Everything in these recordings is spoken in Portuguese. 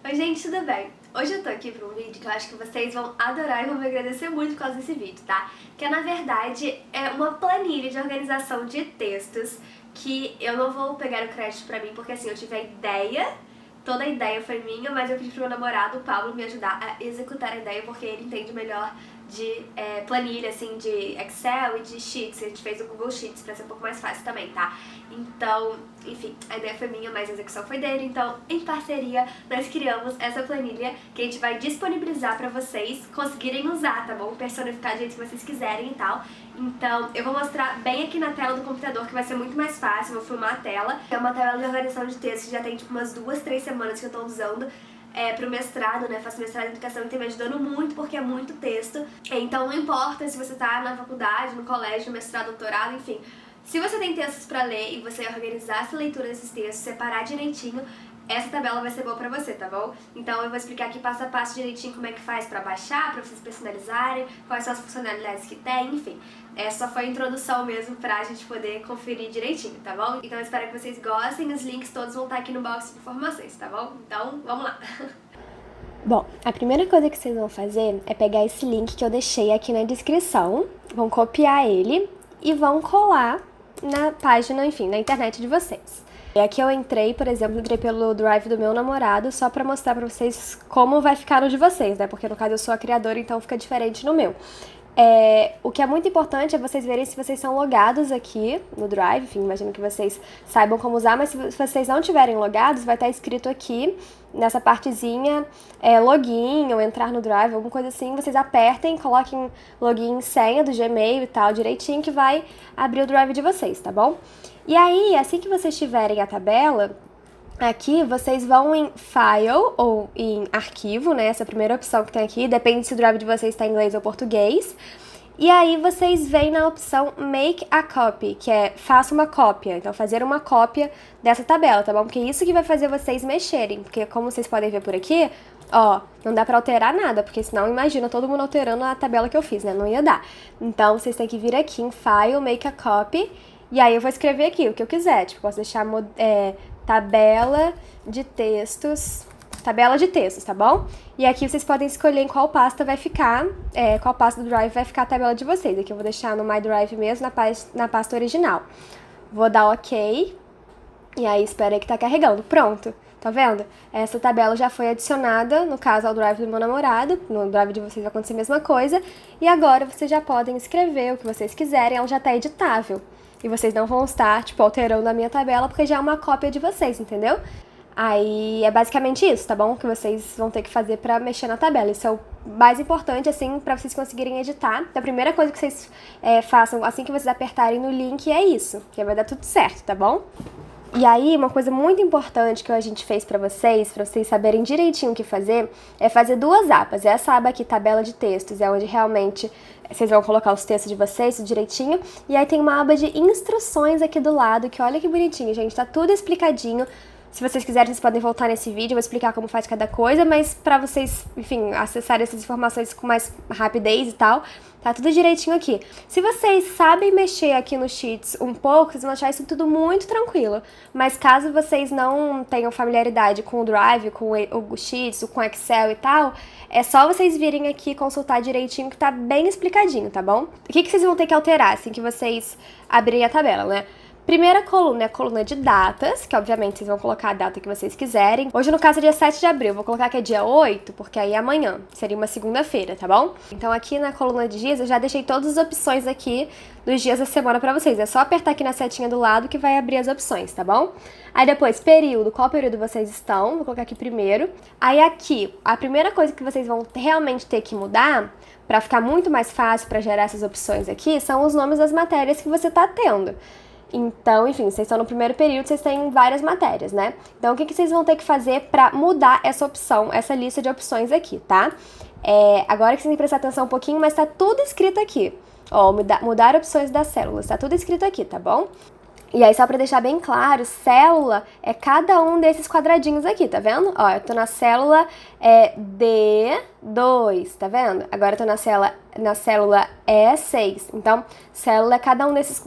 Oi gente, tudo bem? Hoje eu tô aqui pra um vídeo que eu acho que vocês vão adorar e vão me agradecer muito por causa desse vídeo, tá? Que na verdade é uma planilha de organização de textos que eu não vou pegar o crédito pra mim porque assim, eu tive a ideia, toda a ideia foi minha, mas eu pedi pro meu namorado, o Pablo, me ajudar a executar a ideia porque ele entende melhor de planilha, assim, de Excel e de Sheets. A gente fez o Google Sheets pra ser um pouco mais fácil também, tá? Então, enfim, a ideia foi minha, mas a execução foi dele. Então, em parceria, nós criamos essa planilha que a gente vai disponibilizar pra vocês conseguirem usar, tá bom? Personificar do jeito que vocês quiserem e tal. Então, eu vou mostrar bem aqui na tela do computador, que vai ser muito mais fácil. Eu vou filmar a tela. É uma tela de organização de texto que já tem, tipo, umas 2, 3 semanas que eu tô usando. Pro mestrado, né? Faço mestrado em educação e tem me ajudando muito porque é muito texto. Então não importa se você tá na faculdade, no colégio, no mestrado, doutorado, enfim. Se você tem textos pra ler e você organizar essa leitura desses textos, separar direitinho, essa tabela vai ser boa pra você, tá bom? Então eu vou explicar aqui passo a passo direitinho como é que faz pra baixar, pra vocês personalizarem, quais são as funcionalidades que tem, enfim. Essa só foi a introdução mesmo pra gente poder conferir direitinho, tá bom? Então eu espero que vocês gostem, os links todos vão estar aqui no box de informações, tá bom? Então, vamos lá! Bom, a primeira coisa que vocês vão fazer é pegar esse link que eu deixei aqui na descrição, vão copiar ele e vão colar na página, enfim, na internet de vocês. E aqui eu entrei, por exemplo, entrei pelo Drive do meu namorado só pra mostrar pra vocês como vai ficar no de vocês, né? Porque no caso eu sou a criadora, então fica diferente no meu. O que é muito importante é vocês verem se vocês são logados aqui no Drive, enfim, imagino que vocês saibam como usar, mas se vocês não tiverem logados, vai estar escrito aqui, nessa partezinha, login ou entrar no Drive, alguma coisa assim, vocês apertem, coloquem login e senha do Gmail e tal, direitinho, que vai abrir o Drive de vocês, tá bom? E aí, assim que vocês tiverem a tabela, aqui vocês vão em File ou em Arquivo, né? Essa é a primeira opção que tem aqui, depende se o Drive de vocês está em inglês ou português. E aí vocês vêm na opção Make a Copy, que é faça uma cópia. Então fazer uma cópia dessa tabela, tá bom? Porque isso que vai fazer vocês mexerem. Porque como vocês podem ver por aqui, ó, não dá pra alterar nada, porque senão imagina todo mundo alterando a tabela que eu fiz, né? Não ia dar. Então vocês têm que vir aqui em File, Make a Copy, e aí eu vou escrever aqui o que eu quiser. Tipo, posso deixar tabela de textos, tá bom? E aqui vocês podem escolher em qual pasta vai ficar, qual pasta do Drive vai ficar a tabela de vocês. Aqui eu vou deixar no My Drive mesmo, na pasta original. Vou dar OK, e aí espera aí que tá carregando. Pronto, tá vendo? Essa tabela já foi adicionada, no caso, ao Drive do meu namorado. No Drive de vocês vai acontecer a mesma coisa. E agora vocês já podem escrever o que vocês quiserem, ela já tá editável. E vocês não vão estar, tipo, alterando a minha tabela, porque já é uma cópia de vocês, entendeu? Aí é basicamente isso, tá bom? Que vocês vão ter que fazer pra mexer na tabela. Isso é o mais importante, assim, pra vocês conseguirem editar. Então, a primeira coisa que vocês façam assim que vocês apertarem no link é isso, que vai dar tudo certo, tá bom? E aí, uma coisa muito importante que a gente fez pra vocês saberem direitinho o que fazer, é fazer duas abas. Essa aba aqui, tabela de textos, é onde realmente vocês vão colocar os textos de vocês, tudo direitinho. E aí tem uma aba de instruções aqui do lado, que olha que bonitinho, gente, tá tudo explicadinho. Se vocês quiserem, vocês podem voltar nesse vídeo, eu vou explicar como faz cada coisa, mas pra vocês, enfim, acessarem essas informações com mais rapidez e tal, tá tudo direitinho aqui. Se vocês sabem mexer aqui no Sheets um pouco, vocês vão achar isso tudo muito tranquilo. Mas caso vocês não tenham familiaridade com o Drive, com o Sheets, com o Excel e tal, é só vocês virem aqui e consultar direitinho que tá bem explicadinho, tá bom? O que vocês vão ter que alterar assim que vocês abrirem a tabela, né? Primeira coluna é a coluna de datas, que obviamente vocês vão colocar a data que vocês quiserem. Hoje, no caso, é dia 7 de abril. Vou colocar que é dia 8, porque aí é amanhã. Seria uma segunda-feira, tá bom? Então, aqui na coluna de dias, eu já deixei todas as opções aqui dos dias da semana pra vocês. É só apertar aqui na setinha do lado que vai abrir as opções, tá bom? Aí depois, período. Qual período vocês estão? Vou colocar aqui primeiro. Aí aqui, a primeira coisa que vocês vão realmente ter que mudar, pra ficar muito mais fácil pra gerar essas opções aqui, são os nomes das matérias que você tá tendo. Então, enfim, vocês estão no primeiro período, vocês têm várias matérias, né? Então, o que vocês vão ter que fazer pra mudar essa opção, essa lista de opções aqui, tá? Agora que vocês têm que prestar atenção um pouquinho, mas tá tudo escrito aqui. Ó, mudar opções das células, tá tudo escrito aqui, tá bom? E aí, só pra deixar bem claro, célula é cada um desses quadradinhos aqui, tá vendo? Ó, eu tô na célula D2, tá vendo? Agora eu tô na célula E6. Então, célula é cada um dessas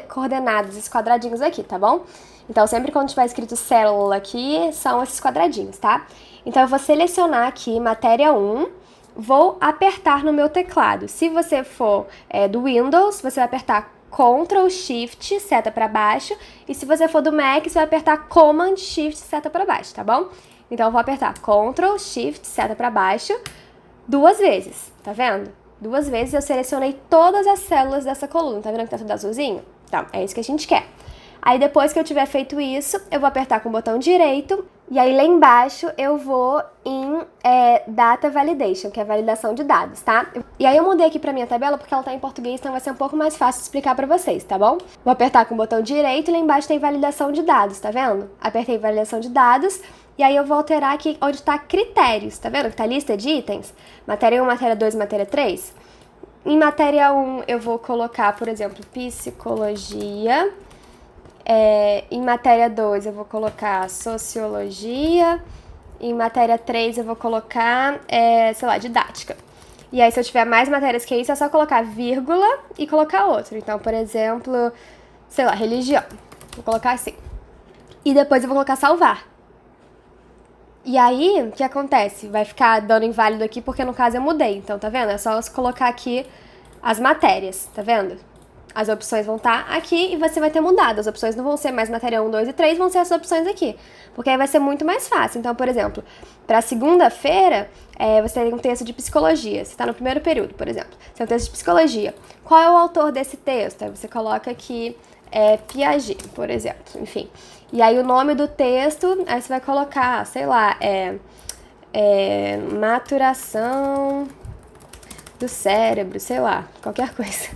coordenadas, esses quadradinhos aqui, tá bom? Então, sempre quando tiver escrito célula aqui, são esses quadradinhos, tá? Então eu vou selecionar aqui matéria 1, vou apertar no meu teclado. Se você for do Windows, você vai apertar Ctrl Shift, seta para baixo, e se você for do Mac, você vai apertar Command Shift, seta para baixo, tá bom? Então eu vou apertar Ctrl Shift, seta para baixo, 2 vezes, tá vendo? 2 vezes eu selecionei todas as células dessa coluna, tá vendo que tá tudo azulzinho? Então, é isso que a gente quer. Aí depois que eu tiver feito isso, eu vou apertar com o botão direito, e aí lá embaixo eu vou em Data Validation, que é validação de dados, tá? E aí eu mudei aqui pra minha tabela porque ela tá em português, então vai ser um pouco mais fácil de explicar pra vocês, tá bom? Vou apertar com o botão direito e lá embaixo tem validação de dados, tá vendo? Apertei validação de dados, e aí eu vou alterar aqui onde tá critérios, tá vendo? Que tá lista de itens. Matéria 1, matéria 2, matéria 3. Em matéria 1 eu vou colocar, por exemplo, psicologia. Em matéria 2 eu vou colocar sociologia. Em matéria 3 eu vou colocar, sei lá, didática. E aí se eu tiver mais matérias que isso, é só colocar vírgula e colocar outro. Então, por exemplo, sei lá, religião. Vou colocar assim. E depois eu vou colocar salvar. E aí, o que acontece? Vai ficar dando inválido aqui porque no caso eu mudei. Então, tá vendo? É só eu colocar aqui as matérias, tá vendo? As opções vão estar aqui e você vai ter mudado. As opções não vão ser mais matéria 1, 2 e 3, vão ser essas opções aqui. Porque aí vai ser muito mais fácil. Então, por exemplo, para segunda-feira, você tem um texto de psicologia. Você está no primeiro período, por exemplo. Você tem um texto de psicologia. Qual é o autor desse texto? Aí você coloca aqui Piaget, por exemplo. Enfim. E aí o nome do texto, aí você vai colocar, sei lá, maturação do cérebro, sei lá, qualquer coisa.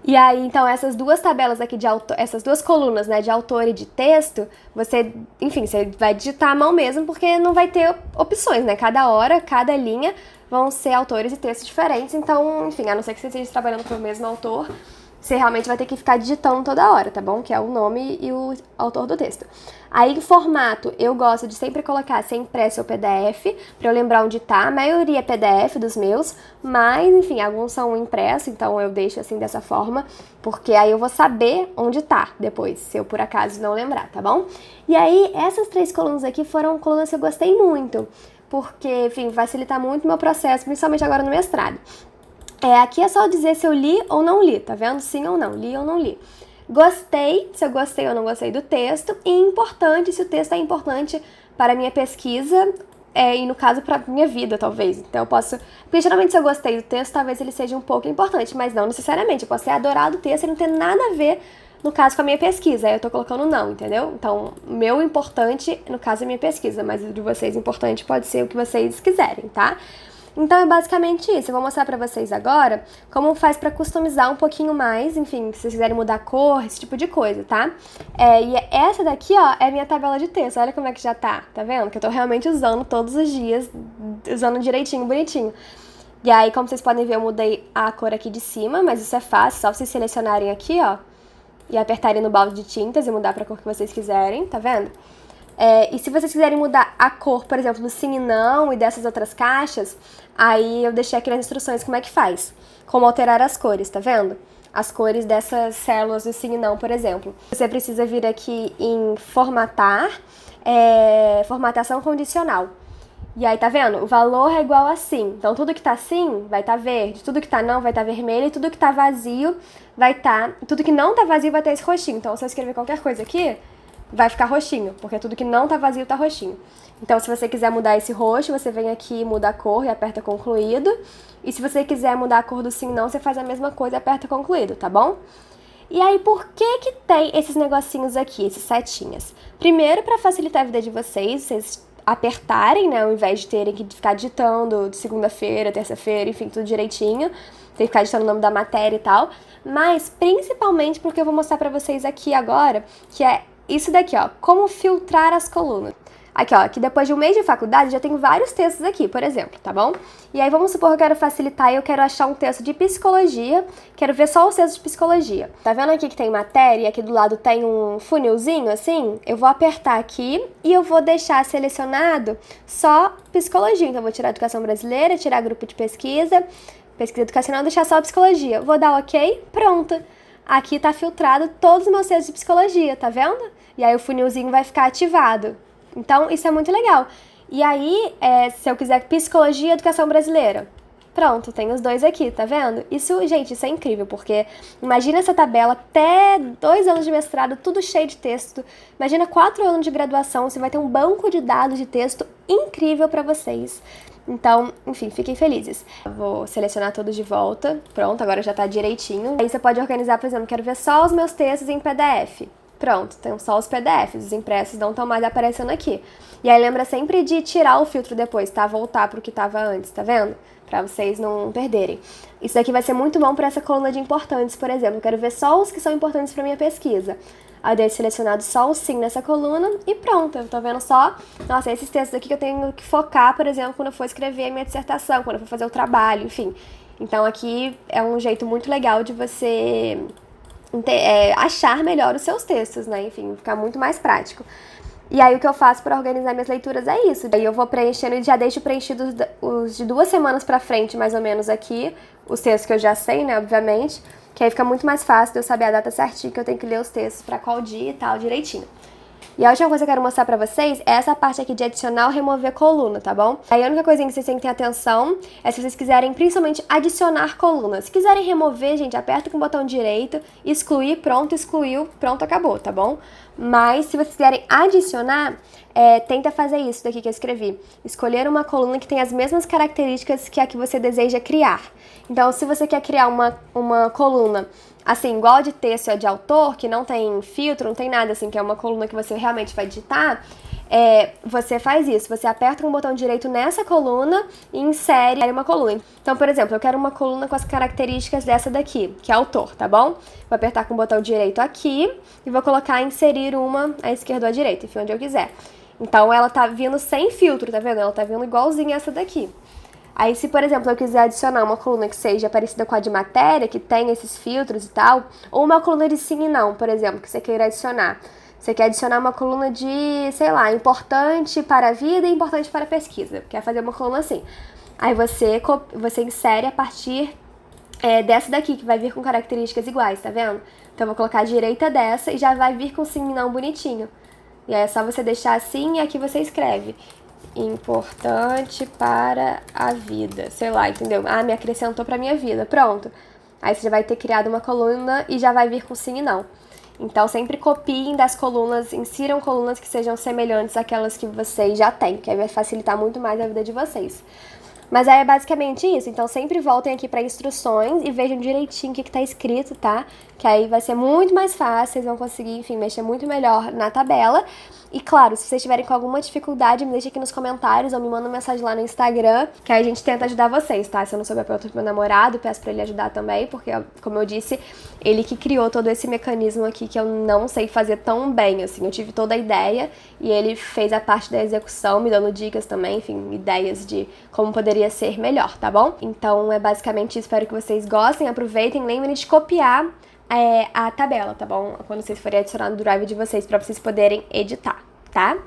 E aí, então, essas duas tabelas aqui de autor, essas duas colunas, né, de autor e de texto, você vai digitar à mão mesmo, porque não vai ter opções, né? Cada hora, cada linha vão ser autores e textos diferentes, então, enfim, a não ser que você esteja trabalhando com o mesmo autor, você realmente vai ter que ficar digitando toda hora, tá bom? Que é o nome e o autor do texto. Aí, em formato, eu gosto de sempre colocar se é impresso ou PDF, pra eu lembrar onde tá. A maioria é PDF dos meus, mas, enfim, alguns são impressos, então eu deixo assim dessa forma, porque aí eu vou saber onde tá depois, se eu por acaso não lembrar, tá bom? E aí, essas 3 colunas aqui foram colunas que eu gostei muito, porque, enfim, facilita muito o meu processo, principalmente agora no mestrado. Aqui é só dizer se eu li ou não li, tá vendo? Sim ou não, li ou não li. Gostei, se eu gostei ou não gostei do texto, e importante, se o texto é importante para a minha pesquisa, e no caso para minha vida, talvez. Então eu posso... Porque geralmente se eu gostei do texto, talvez ele seja um pouco importante, mas não necessariamente. Eu posso ter adorado o texto e não ter nada a ver, no caso, com a minha pesquisa. Aí eu tô colocando não, entendeu? Então, meu importante, no caso, é a minha pesquisa, mas o de vocês importante pode ser o que vocês quiserem, tá? Então é basicamente isso. Eu vou mostrar pra vocês agora como faz pra customizar um pouquinho mais, enfim, se vocês quiserem mudar a cor, esse tipo de coisa, tá? E essa daqui, ó, é minha tabela de texto. Olha como é que já tá vendo? Que eu tô realmente usando todos os dias, usando direitinho, bonitinho. E aí, como vocês podem ver, eu mudei a cor aqui de cima, mas isso é fácil, só vocês selecionarem aqui, ó, e apertarem no balde de tintas e mudar pra cor que vocês quiserem, tá vendo? E se vocês quiserem mudar a cor, por exemplo, do sim e não e dessas outras caixas, aí eu deixei aqui nas instruções como é que faz. Como alterar as cores, tá vendo? As cores dessas células do sim e não, por exemplo. Você precisa vir aqui em formatar, formatação condicional. E aí, tá vendo? O valor é igual a sim. Então, tudo que tá sim vai tá verde, tudo que tá não vai tá vermelho, e tudo que tá vazio vai tá... Tudo que não tá vazio vai ter esse roxinho. Então, se eu escrever qualquer coisa aqui, vai ficar roxinho, porque tudo que não tá vazio tá roxinho. Então, se você quiser mudar esse roxo, você vem aqui, muda a cor e aperta concluído. E se você quiser mudar a cor do sim não, você faz a mesma coisa e aperta concluído, tá bom? E aí, por que tem esses negocinhos aqui, esses setinhas? Primeiro, para facilitar a vida de vocês apertarem, né, ao invés de terem que ficar digitando de segunda-feira, terça-feira, enfim, tudo direitinho. Tem que ficar digitando o nome da matéria e tal. Mas, principalmente, porque eu vou mostrar pra vocês aqui agora, que é isso daqui, ó, como filtrar as colunas. Aqui, ó, que depois de um mês de faculdade já tem vários textos aqui, por exemplo, tá bom? E aí vamos supor que eu quero facilitar e eu quero achar um texto de psicologia, quero ver só os textos de psicologia. Tá vendo aqui que tem matéria e aqui do lado tem um funilzinho assim? Eu vou apertar aqui e eu vou deixar selecionado só psicologia. Então eu vou tirar educação brasileira, tirar grupo de pesquisa educacional, deixar só psicologia. Vou dar ok, pronto. Aqui tá filtrado todos os meus textos de psicologia, tá vendo? E aí o funilzinho vai ficar ativado. Então, isso é muito legal. E aí, se eu quiser psicologia e educação brasileira, pronto, tem os dois aqui, tá vendo? Isso, gente, isso é incrível, porque imagina essa tabela até 2 anos de mestrado, tudo cheio de texto. Imagina 4 anos de graduação, você vai ter um banco de dados de texto incrível pra vocês. Então, enfim, fiquem felizes. Eu vou selecionar todos de volta. Pronto, agora já tá direitinho. Aí você pode organizar, por exemplo, quero ver só os meus textos em PDF. Pronto, tem só os PDFs, os impressos não estão mais aparecendo aqui. E aí lembra sempre de tirar o filtro depois, tá? Voltar pro que tava antes, tá vendo? Pra vocês não perderem. Isso daqui vai ser muito bom pra essa coluna de importantes, por exemplo. Eu quero ver só os que são importantes pra minha pesquisa. Aí eu dei selecionado só o sim nessa coluna e pronto, eu tô vendo só, nossa, esses textos aqui que eu tenho que focar, por exemplo, quando eu for escrever a minha dissertação, quando eu for fazer o trabalho, enfim. Então aqui é um jeito muito legal de você achar melhor os seus textos, né? Enfim, ficar muito mais prático. E aí o que eu faço para organizar minhas leituras é isso. Aí eu vou preenchendo e já deixo preenchidos os de 2 semanas pra frente, mais ou menos aqui, os textos que eu já sei, né, obviamente, que aí fica muito mais fácil de eu saber a data certinha que eu tenho que ler os textos pra qual dia e tal, direitinho. E a última coisa que eu quero mostrar pra vocês é essa parte aqui de adicionar ou remover coluna, tá bom? Aí a única coisinha que vocês têm que ter atenção é se vocês quiserem principalmente adicionar coluna. Se quiserem remover, gente, aperta com o botão direito, excluir, pronto, excluiu, pronto, acabou, tá bom? Mas se vocês quiserem adicionar, tenta fazer isso daqui que eu escrevi. Escolher uma coluna que tem as mesmas características que a que você deseja criar. Então, se você quer criar uma coluna assim, igual a de texto e a de autor, que não tem filtro, não tem nada, assim, que é uma coluna que você realmente vai digitar, você faz isso, você aperta com o botão direito nessa coluna e insere uma coluna. Então, por exemplo, eu quero uma coluna com as características dessa daqui, que é autor, tá bom? Vou apertar com o botão direito aqui e vou colocar inserir uma à esquerda ou à direita, enfim, onde eu quiser. Então, ela tá vindo sem filtro, tá vendo? Ela tá vindo igualzinha essa daqui. Aí, se, por exemplo, eu quiser adicionar uma coluna que seja parecida com a de matéria, que tem esses filtros e tal, ou uma coluna de sim e não, por exemplo, que você queira adicionar. Você quer adicionar uma coluna de, sei lá, importante para a vida e importante para a pesquisa. Quer fazer uma coluna assim. Aí você insere a partir dessa daqui, que vai vir com características iguais, tá vendo? Então, eu vou colocar a direita dessa e já vai vir com sim e não bonitinho. E aí é só você deixar assim e aqui você escreve. Importante para a vida, sei lá, entendeu? Ah, me acrescentou pra minha vida, pronto. Aí você já vai ter criado uma coluna e já vai vir com sim e não. Então sempre copiem das colunas, insiram colunas que sejam semelhantes àquelas que vocês já têm, que aí vai facilitar muito mais a vida de vocês. Mas aí é basicamente isso, então sempre voltem aqui para instruções e vejam direitinho o que tá escrito, tá? Que aí vai ser muito mais fácil, vocês vão conseguir, enfim, mexer muito melhor na tabela. E claro, se vocês tiverem com alguma dificuldade, me deixa aqui nos comentários ou me manda uma mensagem lá no Instagram, que aí a gente tenta ajudar vocês, tá? Se eu não souber perguntar pro meu namorado, peço pra ele ajudar também, porque, como eu disse, ele que criou todo esse mecanismo aqui que eu não sei fazer tão bem, assim. Eu tive toda a ideia e ele fez a parte da execução, me dando dicas também, enfim, ideias de como poderia ser melhor, tá bom? Então é basicamente isso, espero que vocês gostem, aproveitem, lembrem de copiar a tabela, tá bom? Quando vocês forem adicionar no Drive de vocês, pra vocês poderem editar, tá?